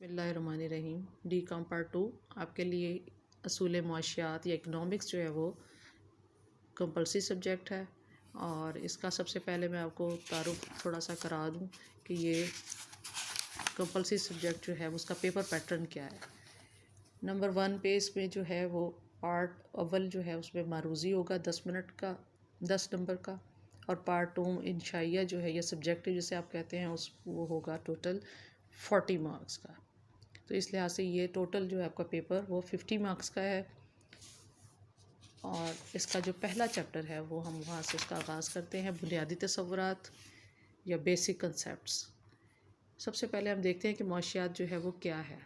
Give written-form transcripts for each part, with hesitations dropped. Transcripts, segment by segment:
بسم اللہ الرحمن الرحیم ڈی کام پارٹ 2 آپ کے لیے اصول معاشیات یا اکنامکس جو ہے وہ کمپلسری سبجیکٹ ہے، اور اس کا سب سے پہلے میں آپ کو تعارف تھوڑا سا کرا دوں کہ یہ کمپلسری سبجیکٹ جو ہے اس کا پیپر پیٹرن کیا ہے۔ نمبر 1 پہ اس میں جو ہے وہ پارٹ اول جو ہے اس میں معروضی ہوگا 10 منٹ کا 10 نمبر کا، اور پارٹ 2 انشائیہ جو ہے یا سبجیکٹو جسے آپ کہتے ہیں وہ ہوگا ٹوٹل 40 مارکس کا۔ تو اس لحاظ سے یہ ٹوٹل جو ہے آپ کا پیپر وہ 50 مارکس کا ہے، اور اس کا جو پہلا چیپٹر ہے وہ ہم وہاں سے اس کا آغاز کرتے ہیں، بنیادی تصورات یا بیسک کنسیپٹس۔ سب سے پہلے ہم دیکھتے ہیں کہ معاشیات جو ہے وہ کیا ہے۔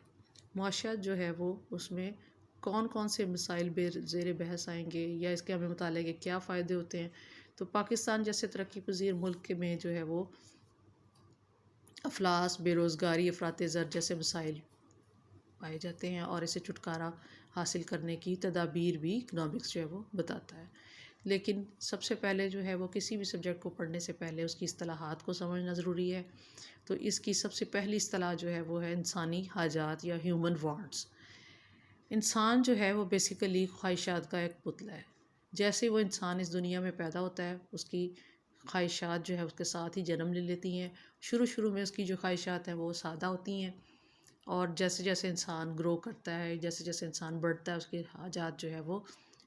معاشیات جو ہے وہ اس میں کون کون سے مسائل زیر بحث آئیں گے یا اس کے ہمیں مطالعے کے کیا فائدے ہوتے ہیں۔ تو پاکستان جیسے ترقی پذیر ملک میں جو ہے وہ افلاس، بے روزگاری، افراط زر جیسے مسائل پائے جاتے ہیں، اور اسے چھٹکارا حاصل کرنے کی تدابیر بھی اکنامکس جو ہے وہ بتاتا ہے۔ لیکن سب سے پہلے جو ہے وہ کسی بھی سبجیکٹ کو پڑھنے سے پہلے اس کی اصطلاحات کو سمجھنا ضروری ہے۔ تو اس کی سب سے پہلی اصطلاح جو ہے وہ ہے انسانی حاجات یا ہیومن وانٹس۔ انسان جو ہے وہ بیسیکلی خواہشات کا ایک پتلا ہے۔ جیسے وہ انسان اس دنیا میں پیدا ہوتا ہے، اس کی خواہشات جو ہے اس کے ساتھ ہی جنم لے لیتی ہیں۔ شروع میں اس کی جو خواہشات ہیں وہ سادہ ہوتی ہیں، اور جیسے جیسے انسان گرو کرتا ہے، جیسے جیسے انسان بڑھتا ہے، اس کی حاجات جو ہے وہ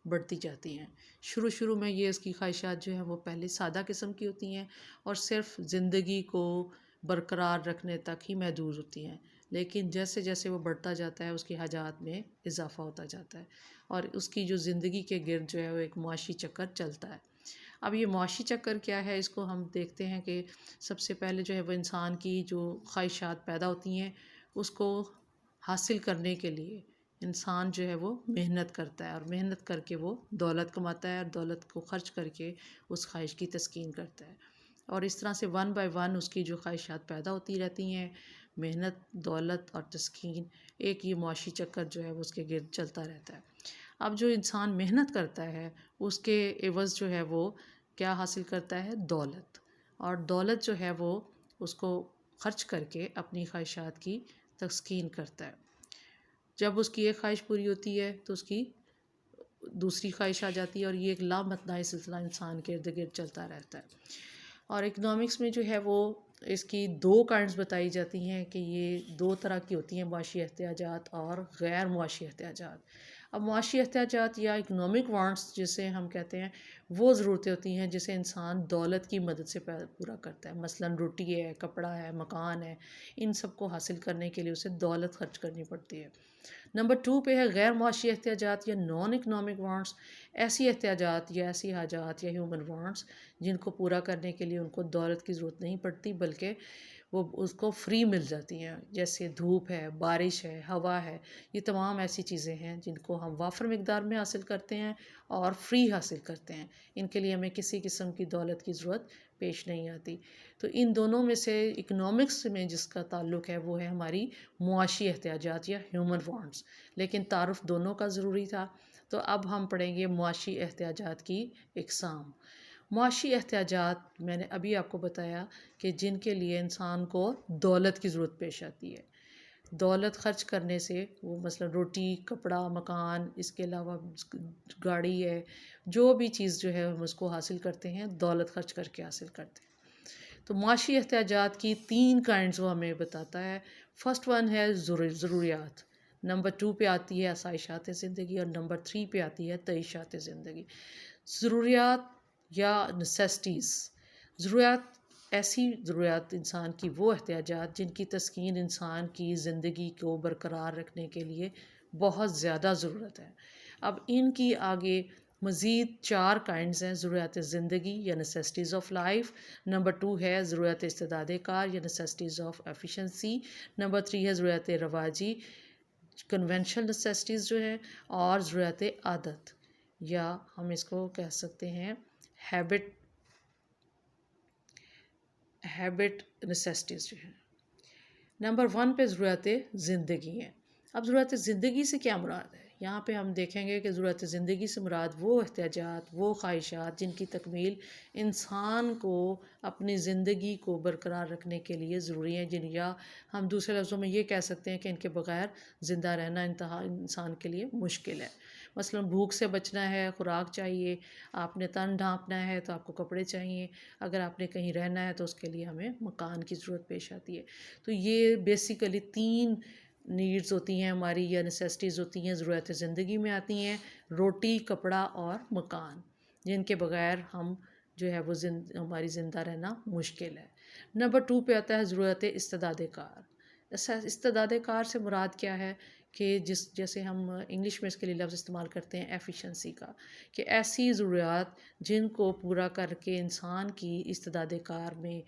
بڑھتی جاتی ہیں۔ شروع میں یہ اس کی خواہشات جو ہیں وہ پہلے سادہ قسم کی ہوتی ہیں اور صرف زندگی کو برقرار رکھنے تک ہی محدود ہوتی ہیں، لیکن جیسے جیسے وہ بڑھتا جاتا ہے اس کی حاجات میں اضافہ ہوتا جاتا ہے، اور اس کی جو زندگی کے گرد جو ہے وہ ایک معاشی چکر چلتا ہے۔ اب یہ معاشی چکر کیا ہے، اس کو ہم دیکھتے ہیں کہ سب سے پہلے جو ہے وہ انسان کی جو خواہشات پیدا ہوتی ہیں اس کو حاصل کرنے کے لیے انسان جو ہے وہ محنت کرتا ہے، اور محنت کر کے وہ دولت کماتا ہے، اور دولت کو خرچ کر کے اس خواہش کی تسکین کرتا ہے، اور اس طرح سے 1 بائی 1 اس کی جو خواہشات پیدا ہوتی رہتی ہیں۔ محنت، دولت اور تسکین، ایک یہ معاشی چکر جو ہے وہ اس کے گرد چلتا رہتا ہے۔ اب جو انسان محنت کرتا ہے اس کے عوض جو ہے وہ کیا حاصل کرتا ہے؟ دولت، اور دولت جو ہے وہ اس کو خرچ کر کے اپنی خواہشات کی تسکین کرتا ہے۔ جب اس کی ایک خواہش پوری ہوتی ہے تو اس کی دوسری خواہش آ جاتی ہے، اور یہ ایک لامتناہی سلسلہ انسان کے ارد گرد چلتا رہتا ہے۔ اور اکنامکس میں جو ہے وہ اس کی 2 کائنڈز بتائی جاتی ہیں کہ یہ 2 طرح کی ہوتی ہیں، معاشی احتیاجات اور غیر معاشی احتیاجات۔ اب معاشی احتیاجات یا اکنامک وانٹس جسے ہم کہتے ہیں، وہ ضرورتیں ہوتی ہیں جسے انسان دولت کی مدد سے پورا کرتا ہے، مثلاً روٹی ہے، کپڑا ہے، مکان ہے، ان سب کو حاصل کرنے کے لیے اسے دولت خرچ کرنی پڑتی ہے۔ نمبر 2 پہ ہے غیر معاشی احتیاجات یا نان اکنامک وانٹس، ایسی احتیاجات یا ایسی حاجات یا ہیومن وانٹس جن کو پورا کرنے کے لیے ان کو دولت کی ضرورت نہیں پڑتی، بلکہ وہ اس کو فری مل جاتی ہیں، جیسے دھوپ ہے، بارش ہے، ہوا ہے۔ یہ تمام ایسی چیزیں ہیں جن کو ہم وافر مقدار میں حاصل کرتے ہیں اور فری حاصل کرتے ہیں، ان کے لیے ہمیں کسی قسم کی دولت کی ضرورت پیش نہیں آتی۔ تو ان دونوں میں سے اکنامکس میں جس کا تعلق ہے وہ ہے ہماری معاشی احتیاجات یا ہیومن وانٹس، لیکن تعارف دونوں کا ضروری تھا۔ تو اب ہم پڑھیں گے معاشی احتیاجات کی اقسام۔ معاشی احتیاجات میں نے ابھی آپ کو بتایا کہ جن کے لیے انسان کو دولت کی ضرورت پیش آتی ہے۔ دولت خرچ کرنے سے وہ مثلا روٹی، کپڑا، مکان، اس کے علاوہ گاڑی ہے، جو بھی چیز جو ہے ہم اس کو حاصل کرتے ہیں دولت خرچ کر کے حاصل کرتے ہیں۔ تو معاشی احتیاجات کی 3 کائنڈز وہ ہمیں بتاتا ہے۔ فرسٹ 1 ہے ضروریات، نمبر 2 پہ آتی ہے آسائشات زندگی، اور نمبر 3 پہ آتی ہے تعیشات زندگی۔ ضروریات یا نیسیسٹیز، ضروریات ایسی ضروریات انسان کی وہ احتیاجات جن کی تسکین انسان کی زندگی کو برقرار رکھنے کے لیے بہت زیادہ ضرورت ہے۔ اب ان کی آگے مزید 4 کائنڈز ہیں۔ ضروریات زندگی یا نیسیسٹیز آف لائف، نمبر 2 ہے ضروریات استعداد کار یا نیسیسٹیز آف ایفیشنسی، نمبر 3 ہے ضروریات رواجی کنونشنل نیسیسٹیز جو ہیں، اور ضروریات عادت یا ہم اس کو کہہ سکتے ہیں ہیبٹ نیسیسٹیز جو ہیں۔ نمبر 1 پہ ضروریات زندگی ہیں۔ اب ضروریات زندگی سے کیا مراد ہے؟ یہاں پہ ہم دیکھیں گے کہ ضرورت زندگی سے مراد وہ احتیاجات، وہ خواہشات جن کی تکمیل انسان کو اپنی زندگی کو برقرار رکھنے کے لیے ضروری ہیں، جن یا ہم دوسرے لفظوں میں یہ کہہ سکتے ہیں کہ ان کے بغیر زندہ رہنا انسان کے لیے مشکل ہے۔ مثلا بھوک سے بچنا ہے، خوراک چاہیے، آپ نے تن ڈھانپنا ہے تو آپ کو کپڑے چاہیے، اگر آپ نے کہیں رہنا ہے تو اس کے لیے ہمیں مکان کی ضرورت پیش آتی ہے۔ تو یہ بیسیکلی 3 نیڈز ہوتی ہیں ہماری، یا نیسیسٹیز ہوتی ہیں، ضرورت زندگی میں آتی ہیں: روٹی، کپڑا اور مکان، جن کے بغیر ہم جو ہے وہ ہماری زندہ رہنا مشکل ہے۔ نمبر 2 پہ آتا ہے ضرورت استعداد کار۔ استعداد کار سے مراد کیا ہے کہ جیسے ہم انگلش میں اس کے لیے لفظ استعمال کرتے ہیں ایفیشنسی کا، کہ ایسی ضروریات جن کو پورا کر کے انسان کی استعداد کار میں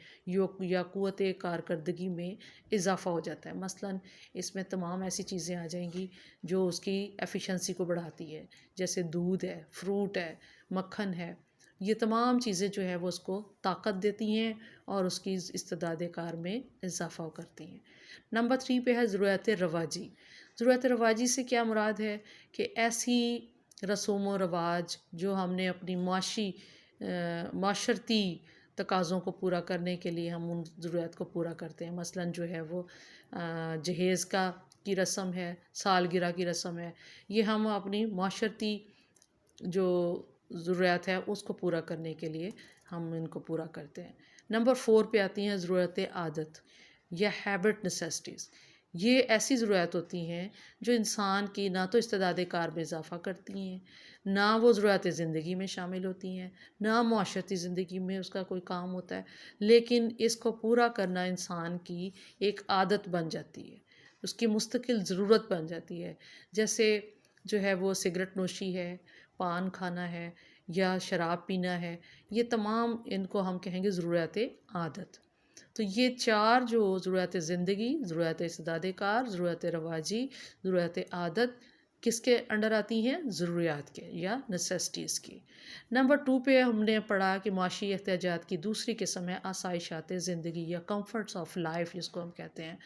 یا قوت کارکردگی میں اضافہ ہو جاتا ہے۔ مثلاً اس میں تمام ایسی چیزیں آ جائیں گی جو اس کی ایفیشنسی کو بڑھاتی ہے، جیسے دودھ ہے، فروٹ ہے، مکھن ہے۔ یہ تمام چیزیں جو ہے وہ اس کو طاقت دیتی ہیں اور اس کی استعداد کار میں اضافہ کرتی ہیں۔ نمبر 3 پہ ہے ضرورت رواجی۔ ضرورت رواجی سے کیا مراد ہے کہ ایسی رسوم و رواج جو ہم نے اپنی معاشرتی تقاضوں کو پورا کرنے کے لیے ہم ان ضرورت کو پورا کرتے ہیں۔ مثلاً جو ہے وہ جہیز کی رسم ہے، سالگرہ کی رسم ہے، یہ ہم اپنی معاشرتی جو ضروریات ہے اس کو پورا کرنے کے لیے ہم ان کو پورا کرتے ہیں۔ نمبر 4 پہ آتی ہیں ضرورت عادت یا ہیبٹ نیسیسٹیز۔ یہ ایسی ضروریات ہوتی ہیں جو انسان کی نہ تو استعداد کار میں اضافہ کرتی ہیں، نہ وہ ضرورت زندگی میں شامل ہوتی ہیں، نہ معاشرتی زندگی میں اس کا کوئی کام ہوتا ہے، لیکن اس کو پورا کرنا انسان کی ایک عادت بن جاتی ہے، اس کی مستقل ضرورت بن جاتی ہے۔ جیسے جو ہے وہ سگریٹ نوشی ہے، پان کھانا ہے یا شراب پینا ہے، یہ تمام ان کو ہم کہیں گے ضرورت عادت۔ تو یہ 4 جو ضرورت زندگی، ضرورت استعداد کار، ضرورت رواجی، ضرورت عادت کس کے انڈر آتی ہیں؟ ضروریات کے یا نیسیسٹیز کی۔ نمبر 2 پہ ہم نے پڑھا کہ معاشی احتیاجات کی دوسری قسم ہے آسائشات زندگی یا کمفرٹس آف لائف، جس کو ہم کہتے ہیں۔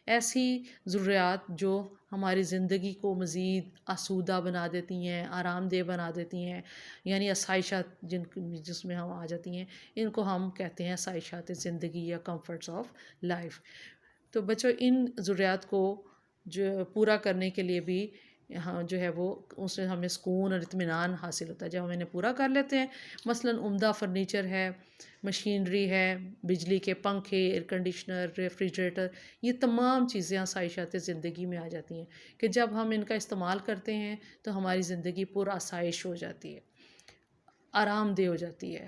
ایسی ضروریات جو ہماری زندگی کو مزید آسودہ بنا دیتی ہیں، آرام دہ بنا دیتی ہیں، یعنی آسائشات جس میں ہم آ جاتی ہیں، ان کو ہم کہتے ہیں آسائشات زندگی یا کمفرٹس آف لائف۔ تو بچوں ان ضروریات کو جو پورا کرنے کے لیے بھی ہاں جو ہے وہ اس سے ہمیں سکون اور اطمینان حاصل ہوتا ہے جب ہم انہیں پورا کر لیتے ہیں۔ مثلاً عمدہ فرنیچر ہے، مشینری ہے، بجلی کے پنکھے، ایئر کنڈیشنر، ریفریجریٹر، یہ تمام چیزیں آسائشات زندگی میں آ جاتی ہیں کہ جب ہم ان کا استعمال کرتے ہیں تو ہماری زندگی پر آسائش ہو جاتی ہے، آرام دہ ہو جاتی ہے،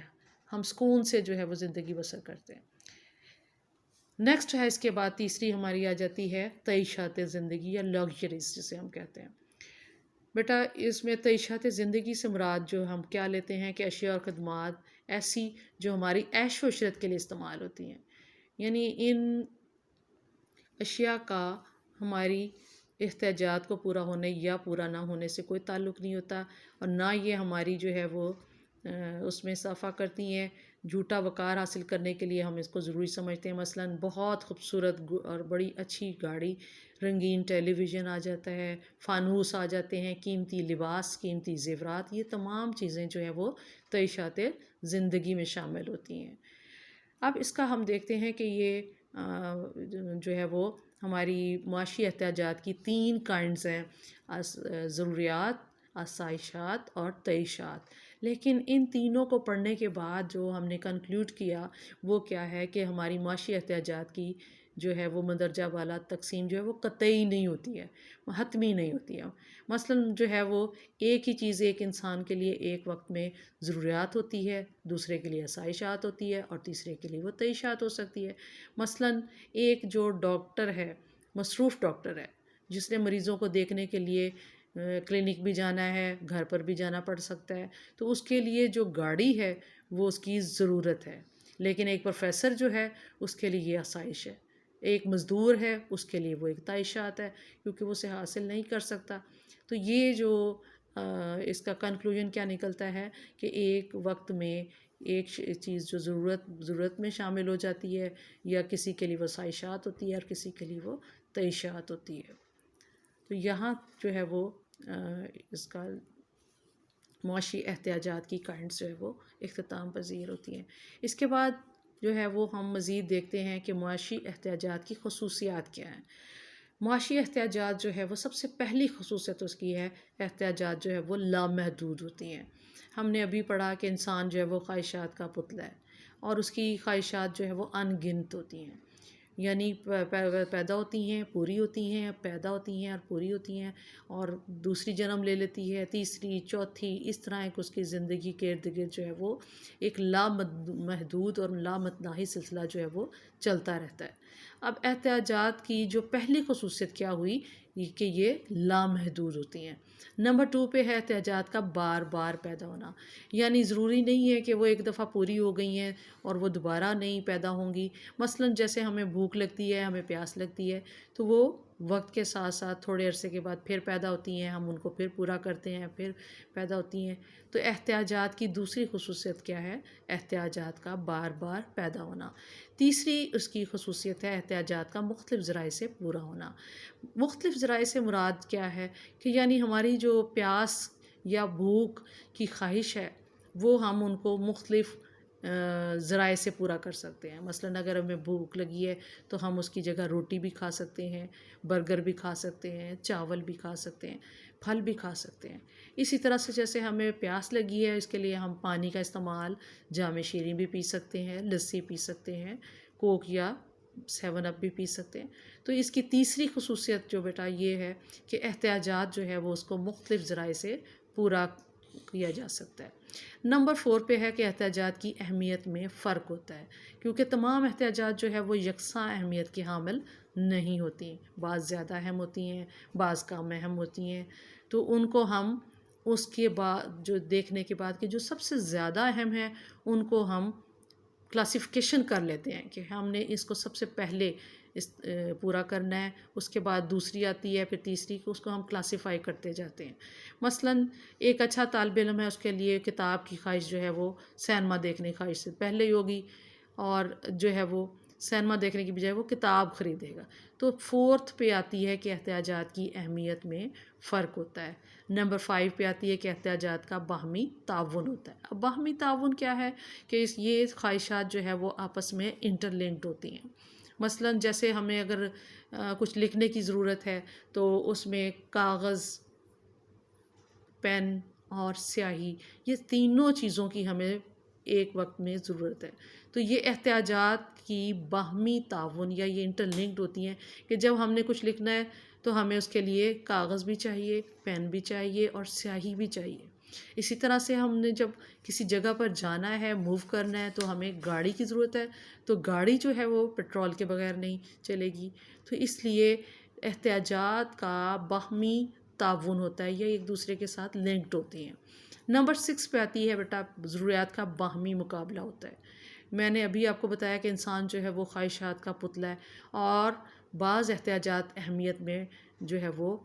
ہم سکون سے جو ہے وہ زندگی بسر کرتے ہیں۔ نیکسٹ ہے اس کے بعد تیسری ہماری آ جاتی ہے تعیشات زندگی یا لگژریز جسے ہم کہتے ہیں۔ بیٹا اس میں تعیشات زندگی سے مراد جو ہم کیا لیتے ہیں کہ اشیاء اور خدمات ایسی جو ہماری عیش و عشرت کے لیے استعمال ہوتی ہیں، یعنی ان اشیاء کا ہماری احتیاجات کو پورا ہونے یا پورا نہ ہونے سے کوئی تعلق نہیں ہوتا، اور نہ یہ ہماری جو ہے وہ اس میں اضافہ کرتی ہیں۔ جھوٹا وقار حاصل کرنے کے لیے ہم اس کو ضروری سمجھتے ہیں۔ مثلاً بہت خوبصورت اور بڑی اچھی گاڑی، رنگین ٹیلی ویژن آ جاتا ہے، فانوس آ جاتے ہیں، قیمتی لباس، قیمتی زیورات، یہ تمام چیزیں جو ہیں وہ تعیشات زندگی میں شامل ہوتی ہیں۔ اب اس کا ہم دیکھتے ہیں کہ یہ جو ہے وہ ہماری معاشی احتیاجات کی 3 کائنڈز ہیں: ضروریات، آسائشات اور تعیشات۔ لیکن ان تینوں کو پڑھنے کے بعد جو ہم نے کنکلیوڈ کیا وہ کیا ہے کہ ہماری معاشی احتیاجات کی جو ہے وہ مندرجہ بالا تقسیم جو ہے وہ قطعی نہیں ہوتی ہے، حتمی نہیں ہوتی ہے۔ مثلاً جو ہے وہ ایک ہی چیز ایک انسان کے لیے ایک وقت میں ضروریات ہوتی ہے، دوسرے کے لیے آسائشات ہوتی ہے، اور تیسرے کے لیے وہ تعیشات ہو سکتی ہے۔ مثلاً ایک جو ڈاکٹر ہے، مصروف ڈاکٹر ہے، جس نے مریضوں کو دیکھنے کے لیے کلینک بھی جانا ہے، گھر پر بھی جانا پڑ سکتا ہے، تو اس کے لیے جو گاڑی ہے وہ اس کی ضرورت ہے۔ لیکن ایک پروفیسر جو ہے اس کے لیے یہ آسائش ہے، ایک مزدور ہے اس کے لیے وہ ایک تعیشات ہے، کیونکہ وہ اسے حاصل نہیں کر سکتا۔ تو یہ جو اس کا کنکلوژن کیا نکلتا ہے کہ ایک وقت میں ایک چیز جو ضرورت میں شامل ہو جاتی ہے، یا کسی کے لیے وہ آسائشات ہوتی ہے اور کسی کے لیے وہ تعیشات ہوتی ہے۔ تو یہاں جو ہے وہ اس کا معاشی احتیاجات کی کائنڈس جو ہے وہ اختتام پذیر ہوتی ہیں۔ اس کے بعد جو ہے وہ ہم مزید دیکھتے ہیں کہ معاشی احتیاجات کی خصوصیات کیا ہیں۔ معاشی احتیاجات جو ہے وہ سب سے پہلی خصوصیت اس کی ہے، احتیاجات جو ہے وہ لامحدود ہوتی ہیں۔ ہم نے ابھی پڑھا کہ انسان جو ہے وہ خواہشات کا پتلا ہے اور اس کی خواہشات جو ہے وہ ان گنت ہوتی ہیں، یعنی پیدا ہوتی ہیں، پوری ہوتی ہیں، پیدا ہوتی ہیں اور پوری ہوتی ہیں، اور دوسری جنم لے لیتی ہے، تیسری، چوتھی، اس طرح ایک اس کی زندگی کے ارد گرد جو ہے وہ ایک لامحدود اور لامتناہی سلسلہ جو ہے وہ چلتا رہتا ہے۔ اب احتیاجات کی جو پہلی خصوصیت کیا ہوئی کہ یہ لامحدود ہوتی ہیں۔ نمبر 2 پہ ہے احتیاجات کا بار بار پیدا ہونا، یعنی ضروری نہیں ہے کہ وہ ایک دفعہ پوری ہو گئی ہیں اور وہ دوبارہ نہیں پیدا ہوں گی۔ مثلاً جیسے ہمیں بھوک لگتی ہے، ہمیں پیاس لگتی ہے، تو وہ وقت کے ساتھ ساتھ تھوڑے عرصے کے بعد پھر پیدا ہوتی ہیں، ہم ان کو پھر پورا کرتے ہیں، پھر پیدا ہوتی ہیں۔ تو احتیاجات کی دوسری خصوصیت کیا ہے؟ احتیاجات کا بار بار پیدا ہونا۔ تیسری اس کی خصوصیت ہے احتیاجات کا مختلف ذرائع سے پورا ہونا۔ مختلف ذرائع سے مراد کیا ہے کہ یعنی ہماری جو پیاس یا بھوک کی خواہش ہے وہ ہم ان کو مختلف ذرائع سے پورا کر سکتے ہیں۔ مثلاً اگر ہمیں بھوک لگی ہے تو ہم اس کی جگہ روٹی بھی کھا سکتے ہیں، برگر بھی کھا سکتے ہیں، چاول بھی کھا سکتے ہیں، پھل بھی کھا سکتے ہیں۔ اسی طرح سے جیسے ہمیں پیاس لگی ہے، اس کے لیے ہم پانی کا استعمال، جام شیریں بھی پی سکتے ہیں، لسی پی سکتے ہیں، کوک یا 7 اپ بھی پی سکتے ہیں۔ تو اس کی تیسری خصوصیت جو بیٹا یہ ہے کہ احتیاجات جو ہے وہ اس کو مختلف ذرائع سے پورا کیا جا سکتا ہے۔ نمبر 4 پہ ہے کہ احتیاجات کی اہمیت میں فرق ہوتا ہے، کیونکہ تمام احتیاجات جو ہے وہ یکساں اہمیت کی حامل نہیں ہوتی، بعض زیادہ اہم ہوتی ہیں، بعض کم اہم ہوتی ہیں۔ تو ان کو ہم اس کے بعد جو دیکھنے کے بعد کہ جو سب سے زیادہ اہم ہے ان کو ہم کلاسیفیکیشن کر لیتے ہیں کہ ہم نے اس کو سب سے پہلے پورا کرنا ہے، اس کے بعد دوسری آتی ہے، پھر تیسری، کو اس کو ہم کلاسیفائی کرتے جاتے ہیں۔ مثلاً ایک اچھا طالب علم ہے، اس کے لیے کتاب کی خواہش جو ہے وہ سینما دیکھنے کی خواہش سے پہلے ہی ہوگی، اور جو ہے وہ سینما دیکھنے کی بجائے وہ کتاب خریدے گا۔ تو 4 پہ آتی ہے کہ احتیاجات کی اہمیت میں فرق ہوتا ہے۔ نمبر 5 پہ آتی ہے کہ احتیاجات کا باہمی تعاون ہوتا ہے۔ اب باہمی تعاون کیا ہے کہ یہ خواہشات جو ہے وہ آپس میں انٹر لنکڈ ہوتی ہیں۔ مثلاً جیسے ہمیں اگر کچھ لکھنے کی ضرورت ہے تو اس میں کاغذ، پین اور سیاہی، یہ تینوں چیزوں کی ہمیں ایک وقت میں ضرورت ہے۔ تو یہ احتیاجات کی باہمی تعاون یا یہ انٹر لنکڈ ہوتی ہیں کہ جب ہم نے کچھ لکھنا ہے تو ہمیں اس کے لیے کاغذ بھی چاہیے، پین بھی چاہیے اور سیاہی بھی چاہیے۔ اسی طرح سے ہم نے جب کسی جگہ پر جانا ہے، موو کرنا ہے، تو ہمیں گاڑی کی ضرورت ہے، تو گاڑی جو ہے وہ پیٹرول کے بغیر نہیں چلے گی۔ تو اس لیے احتیاجات کا باہمی تعاون ہوتا ہے، یہ ایک دوسرے کے ساتھ لنکڈ ہوتی ہیں۔ نمبر 6 پہ آتی ہے بیٹا ضروریات کا باہمی مقابلہ ہوتا ہے۔ میں نے ابھی آپ کو بتایا کہ انسان جو ہے وہ خواہشات کا پتلا ہے، اور بعض احتیاجات اہمیت میں جو ہے وہ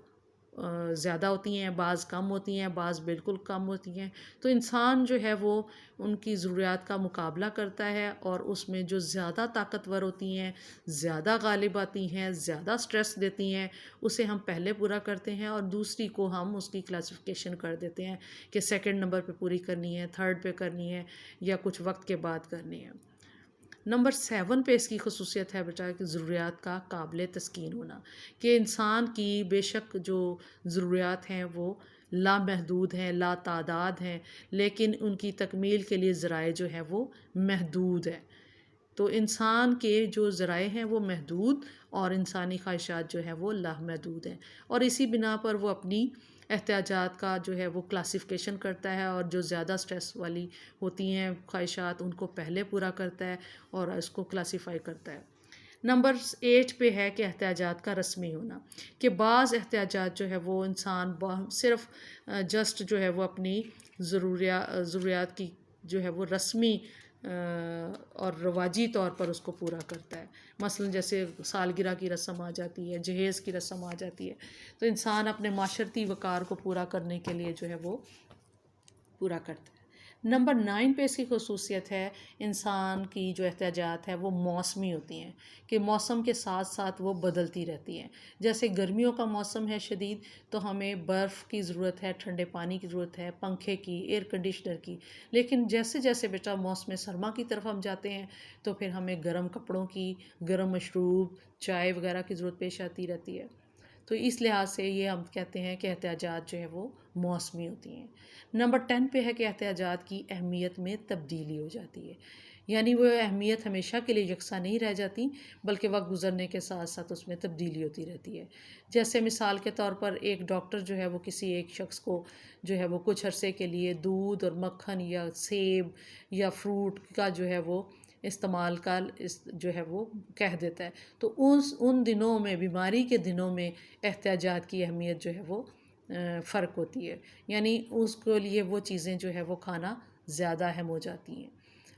زیادہ ہوتی ہیں، بعض کم ہوتی ہیں، بعض بالکل کم ہوتی ہیں۔ تو انسان جو ہے وہ ان کی ضروریات کا مقابلہ کرتا ہے، اور اس میں جو زیادہ طاقتور ہوتی ہیں، زیادہ غالب آتی ہیں، زیادہ سٹریس دیتی ہیں، اسے ہم پہلے پورا کرتے ہیں، اور دوسری کو ہم اس کی کلاسیفیکیشن کر دیتے ہیں کہ 2nd نمبر پہ پوری کرنی ہے، 3rd پہ کرنی ہے، یا کچھ وقت کے بعد کرنی ہے۔ نمبر 7 پہ اس کی خصوصیت ہے بیٹا کہ ضروریات کا قابل تسکین ہونا، کہ انسان کی بے شک جو ضروریات ہیں وہ لامحدود ہیں، لا تعداد ہیں، لیکن ان کی تکمیل کے لیے ذرائع جو ہیں وہ محدود ہیں۔ تو انسان کے جو ذرائع ہیں وہ محدود، اور انسانی خواہشات جو ہیں وہ لامحدود ہیں، اور اسی بنا پر وہ اپنی احتیاجات کا جو ہے وہ کلاسیفیکیشن کرتا ہے، اور جو زیادہ سٹریس والی ہوتی ہیں خواہشات ان کو پہلے پورا کرتا ہے اور اس کو کلاسیفائی کرتا ہے۔ نمبر 8 پہ ہے کہ احتیاجات کا رسمی ہونا، کہ بعض احتیاجات جو ہے وہ انسان صرف جسٹ جو ہے وہ اپنی ضروریات کی جو ہے وہ رسمی اور رواجی طور پر اس کو پورا کرتا ہے۔ مثلاً جیسے سالگرہ کی رسم آ جاتی ہے، جہیز کی رسم آ جاتی ہے، تو انسان اپنے معاشرتی وقار کو پورا کرنے کے لیے جو ہے وہ پورا کرتا ہے۔ نمبر 9 پہ اس کی خصوصیت ہے انسان کی جو احتیاجات ہے وہ موسمی ہوتی ہیں، کہ موسم کے ساتھ ساتھ وہ بدلتی رہتی ہیں۔ جیسے گرمیوں کا موسم ہے شدید تو ہمیں برف کی ضرورت ہے، ٹھنڈے پانی کی ضرورت ہے، پنکھے کی، ایئر کنڈیشنر کی۔ لیکن جیسے جیسے بیٹا موسم سرما کی طرف ہم جاتے ہیں تو پھر ہمیں گرم کپڑوں کی، گرم مشروب، چائے وغیرہ کی ضرورت پیش آتی رہتی ہے۔ تو اس لحاظ سے یہ ہم کہتے ہیں کہ احتیاجات جو ہے وہ موسمی ہوتی ہیں۔ نمبر 10 پہ ہے کہ احتیاجات کی اہمیت میں تبدیلی ہو جاتی ہے، یعنی وہ اہمیت ہمیشہ کے لیے یکساں نہیں رہ جاتی بلکہ وقت گزرنے کے ساتھ ساتھ اس میں تبدیلی ہوتی رہتی ہے۔ جیسے مثال کے طور پر ایک ڈاکٹر جو ہے وہ کسی ایک شخص کو جو ہے وہ کچھ عرصے کے لیے دودھ اور مکھن یا سیب یا فروٹ کا جو ہے وہ استعمال کا جو ہے وہ کہہ دیتا ہے، تو ان دنوں میں، بیماری کے دنوں میں احتیاجات کی اہمیت جو ہے وہ فرق ہوتی ہے، یعنی اس کے لیے وہ چیزیں جو ہے وہ کھانا زیادہ اہم ہو جاتی ہیں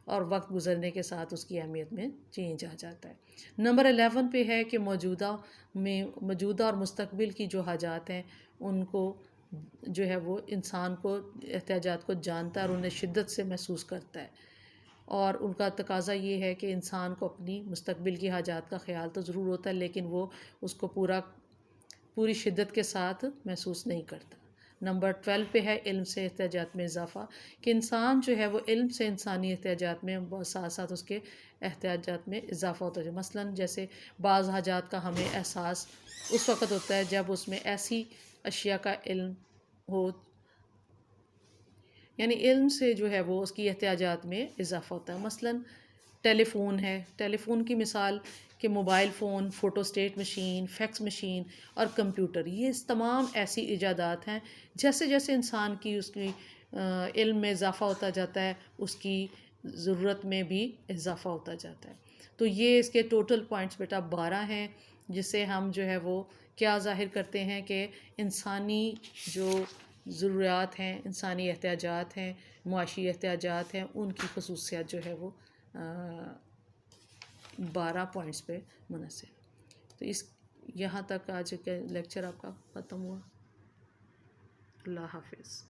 اور وقت گزرنے کے ساتھ اس کی اہمیت میں چینج آ جاتا ہے۔ نمبر 11 پہ ہے کہ موجودہ اور مستقبل کی جو حاجات ہیں ان کو جو ہے وہ انسان کو احتیاجات کو جانتا ہے اور انہیں شدت سے محسوس کرتا ہے، اور ان کا تقاضا یہ ہے کہ انسان کو اپنی مستقبل کی حاجات کا خیال تو ضرور ہوتا ہے لیکن وہ اس کو پوری شدت کے ساتھ محسوس نہیں کرتا۔ نمبر 12 پہ ہے علم سے احتیاجات میں اضافہ، کہ انسان جو ہے وہ علم سے انسانی احتیاجات میں ساتھ ساتھ اس کے احتیاجات میں اضافہ ہوتا ہے۔ مثلاً جیسے بعض حاجات کا ہمیں احساس اس وقت ہوتا ہے جب اس میں ایسی اشیاء کا علم ہو، یعنی علم سے جو ہے وہ اس کی احتیاجات میں اضافہ ہوتا ہے۔ مثلاً ٹیلی فون ہے، ٹیلی فون کی مثال کہ mobile phone, photostat machine, fax machine اور کمپیوٹر، یہ تمام ایسی ایجادات ہیں جیسے جیسے انسان کی اس کی علم میں اضافہ ہوتا جاتا ہے اس کی ضرورت میں بھی اضافہ ہوتا جاتا ہے۔ تو یہ اس کے ٹوٹل پوائنٹس بیٹا 12 ہیں جس سے ہم جو ہے وہ کیا ظاہر کرتے ہیں کہ انسانی جو ضروریات ہیں، انسانی احتیاجات ہیں، معاشی احتیاجات ہیں، ان کی خصوصیات جو ہے وہ 12 پوائنٹس پہ منحصر۔ تو یہاں تک آج کا لیکچر آپ کا ختم ہوا۔ اللہ حافظ۔